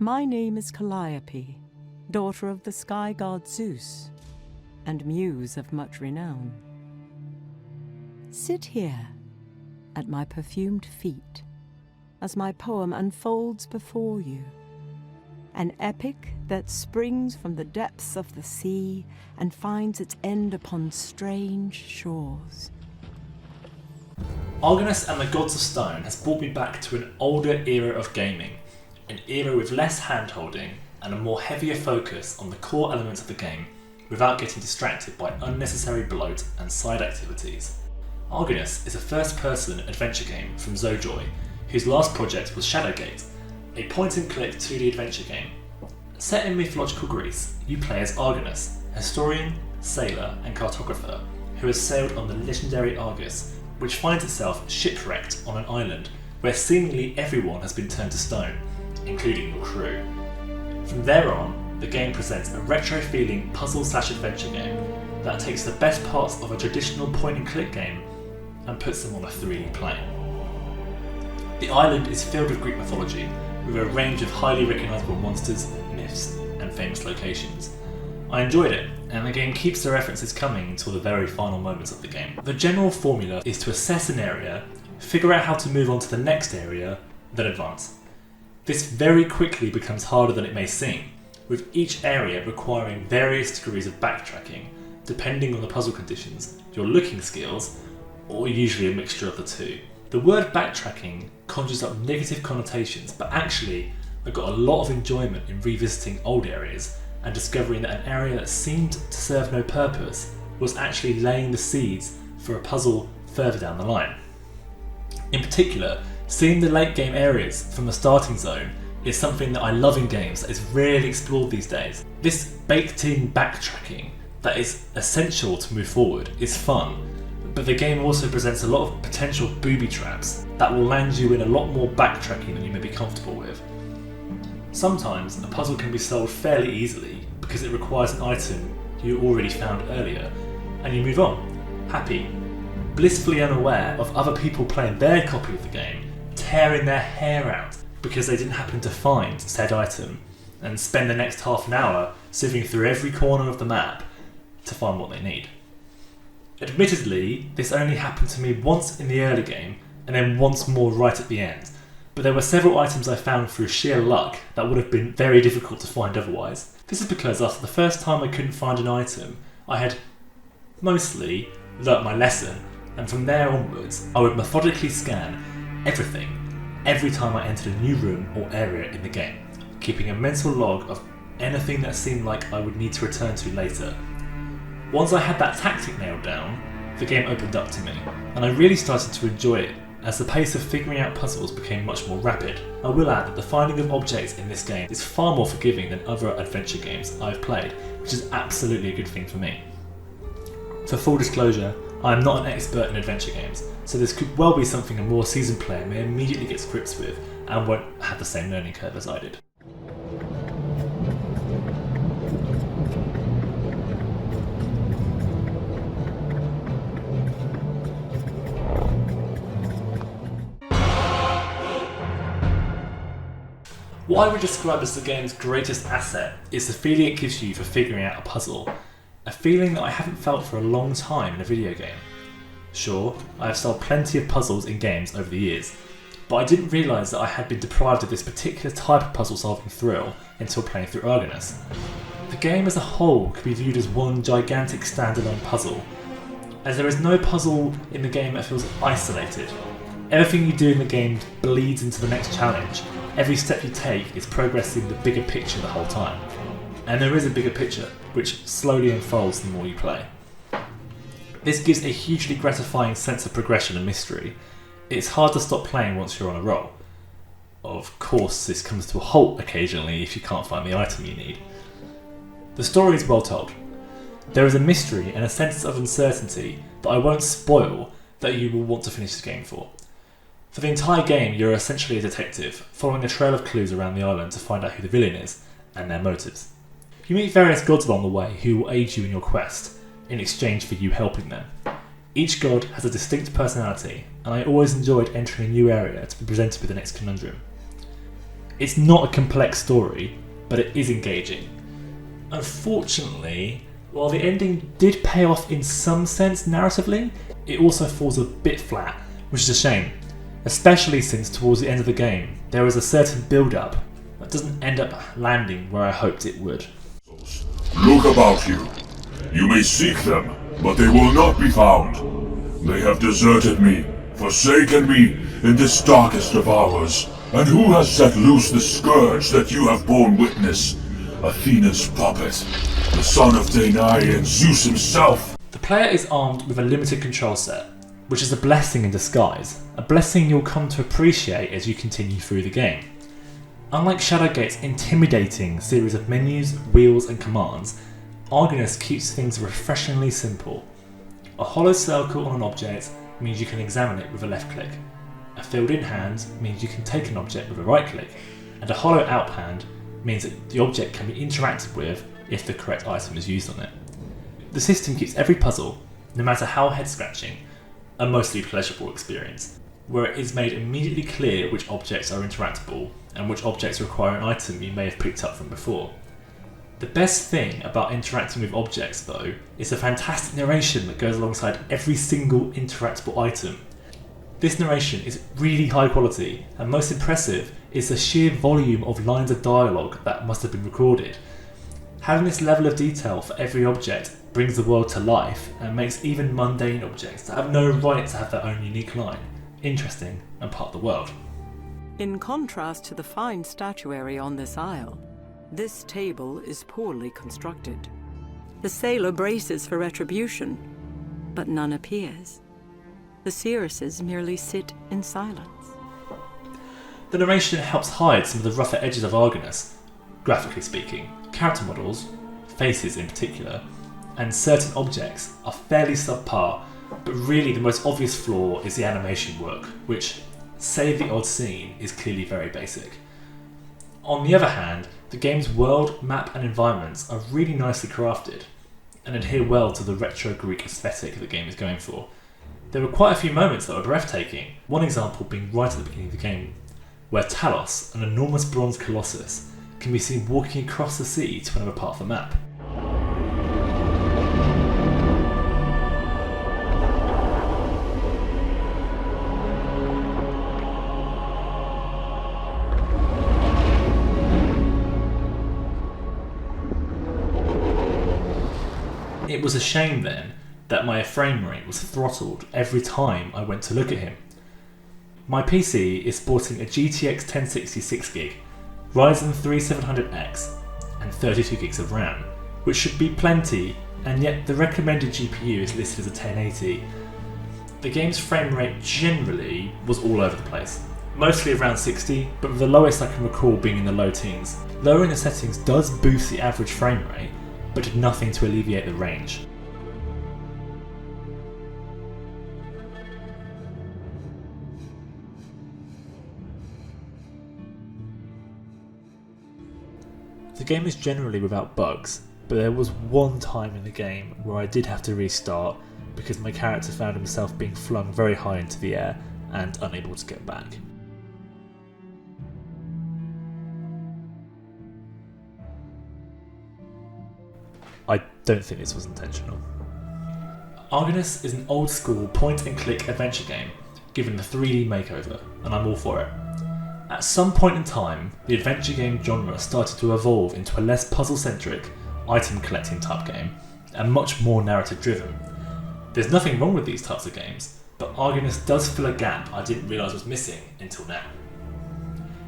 My name is Calliope, daughter of the sky god Zeus, and muse of much renown. Sit here, at my perfumed feet, as my poem unfolds before you. An epic that springs from the depths of the sea and finds its end upon strange shores. Argonus and the Gods of Stone has brought me back to an older era of gaming, an era with less hand-holding and a more heavier focus on the core elements of the game without getting distracted by unnecessary bloat and side activities. Argonus is a first-person adventure game from Zoojoy, whose last project was Shadowgate, a point-and-click 2D adventure game. Set in mythological Greece, you play as Argonus, historian, sailor and cartographer who has sailed on the legendary Argus, which finds itself shipwrecked on an island where seemingly everyone has been turned to stone, including your crew. From there on, the game presents a retro-feeling puzzle/adventure game that takes the best parts of a traditional point-and-click game and puts them on a 3D plane. The island is filled with Greek mythology, with a range of highly recognisable monsters, myths, and famous locations. I enjoyed it, and the game keeps the references coming until the very final moments of the game. The general formula is to assess an area, figure out how to move on to the next area, then advance. This very quickly becomes harder than it may seem, with each area requiring various degrees of backtracking, depending on the puzzle conditions, your looking skills, or usually a mixture of the two. The word backtracking conjures up negative connotations, but actually I got a lot of enjoyment in revisiting old areas and discovering that an area that seemed to serve no purpose was actually laying the seeds for a puzzle further down the line. In particular, seeing the late game areas from the starting zone is something that I love in games that is rarely explored these days. This baked in backtracking that is essential to move forward is fun, but the game also presents a lot of potential booby traps that will land you in a lot more backtracking than you may be comfortable with. Sometimes a puzzle can be solved fairly easily because it requires an item you already found earlier, and you move on, happy, blissfully unaware of other people playing their copy of the game, tearing their hair out because they didn't happen to find said item, and spend the next half an hour sifting through every corner of the map to find what they need. Admittedly, this only happened to me once in the early game, and then once more right at the end, but there were several items I found through sheer luck that would have been very difficult to find otherwise. This is because after the first time I couldn't find an item, I had mostly learnt my lesson, and from there onwards I would methodically scan everything every time I entered a new room or area in the game, keeping a mental log of anything that seemed like I would need to return to later. Once I had that tactic nailed down, the game opened up to me, and I really started to enjoy it as the pace of figuring out puzzles became much more rapid. I will add that the finding of objects in this game is far more forgiving than other adventure games I've played, which is absolutely a good thing for me. For full disclosure, I am not an expert in adventure games, so this could well be something a more seasoned player may immediately get to grips with and won't have the same learning curve as I did. What I would describe as the game's greatest asset is the feeling it gives you for figuring out a puzzle, a feeling that I haven't felt for a long time in a video game. Sure, I have solved plenty of puzzles in games over the years, but I didn't realise that I had been deprived of this particular type of puzzle solving thrill until playing through Argonus. The game as a whole could be viewed as one gigantic standalone puzzle, as there is no puzzle in the game that feels isolated. Everything you do in the game bleeds into the next challenge. Every step you take is progressing the bigger picture the whole time. And there is a bigger picture, which slowly unfolds the more you play. This gives a hugely gratifying sense of progression and mystery. It's hard to stop playing once you're on a roll. Of course, this comes to a halt occasionally if you can't find the item you need. The story is well told. There is a mystery and a sense of uncertainty that I won't spoil that you will want to finish the game for. For the entire game, you're essentially a detective, following a trail of clues around the island to find out who the villain is, and their motives. You meet various gods along the way who will aid you in your quest, in exchange for you helping them. Each god has a distinct personality, and I always enjoyed entering a new area to be presented with the next conundrum. It's not a complex story, but it is engaging. Unfortunately, while the ending did pay off in some sense narratively, it also falls a bit flat, which is a shame, especially since towards the end of the game there is a certain build-up that doesn't end up landing where I hoped it would. Look about you. You may seek them, but they will not be found. They have deserted me, forsaken me in this darkest of hours. And who has set loose the scourge that you have borne witness? Athena's puppet, the son of Danae and Zeus himself. The player is armed with a limited control set, which is a blessing in disguise, a blessing you'll come to appreciate as you continue through the game. Unlike Shadowgate's intimidating series of menus, wheels and commands, Argonus keeps things refreshingly simple. A hollow circle on an object means you can examine it with a left click. A filled-in hand means you can take an object with a right click, and a hollow out hand means that the object can be interacted with if the correct item is used on it. The system keeps every puzzle, no matter how head-scratching, a mostly pleasurable experience, where it is made immediately clear which objects are interactable and which objects require an item you may have picked up from before. The best thing about interacting with objects, though, is the fantastic narration that goes alongside every single interactable item. This narration is really high quality, and most impressive is the sheer volume of lines of dialogue that must have been recorded. Having this level of detail for every object brings the world to life and makes even mundane objects that have no right to have their own unique line interesting and part of the world. In contrast to the fine statuary on this isle, this table is poorly constructed. The sailor braces for retribution, but none appears. The seeresses merely sit in silence. The narration helps hide some of the rougher edges of Argonus. Graphically speaking, character models, faces in particular, and certain objects are fairly subpar, but really the most obvious flaw is the animation work, which, save the odd scene, is clearly very basic. On the other hand, the game's world, map and environments are really nicely crafted, and adhere well to the retro Greek aesthetic the game is going for. There were quite a few moments that were breathtaking, one example being right at the beginning of the game, where Talos, an enormous bronze colossus, can be seen walking across the sea to another part of the map. It was a shame then that my Framerate was throttled every time I went to look at him. My PC is sporting a GTX 1060 6GB, Ryzen 3 700X and 32 gigs of RAM, which should be plenty, and yet the recommended GPU is listed as a 1080. The game's frame rate generally was all over the place, mostly around 60, but with the lowest I can recall being in the low teens. Lowering the settings does boost the average frame rate, but did nothing to alleviate the range. The game is generally without bugs, but there was one time in the game where I did have to restart because my character found himself being flung very high into the air and unable to get back. I don't think this was intentional. Argonus is an old school point and click adventure game given the 3D makeover, and I'm all for it. At some point in time, the adventure game genre started to evolve into a less puzzle-centric, item collecting type game, and much more narrative driven. There's nothing wrong with these types of games, but Argonus does fill a gap I didn't realise was missing until now.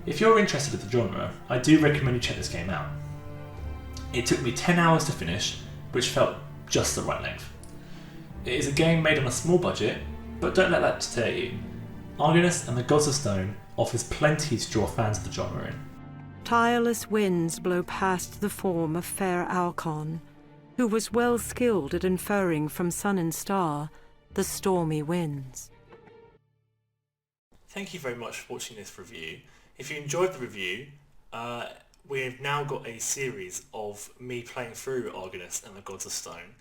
If you're interested in the genre, I do recommend you check this game out. It took me 10 hours to finish, which felt just the right length. It is a game made on a small budget, but don't let that deter you. Argonus and the Gods of Stone offers plenty to draw fans of the genre in. Tireless winds blow past the form of fair Archon, who was well skilled at inferring from sun and star the stormy winds. Thank you very much for watching this review. If you enjoyed the review, we've now got a series of me playing through Argonus and the Gods of Stone.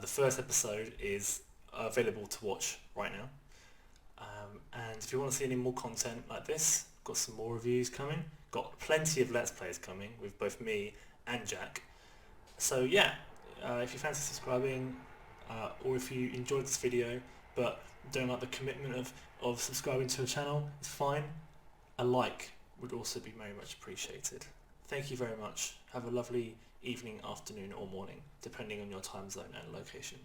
The first episode is available to watch right now. And if you want to see any more content like this, got some more reviews coming, got plenty of Let's Plays coming with both me and Jack. So yeah, if you fancy subscribing, or if you enjoyed this video but don't like the commitment of subscribing to a channel, it's fine. A like would also be very much appreciated. Thank you very much. Have a lovely evening, afternoon or morning, depending on your time zone and location.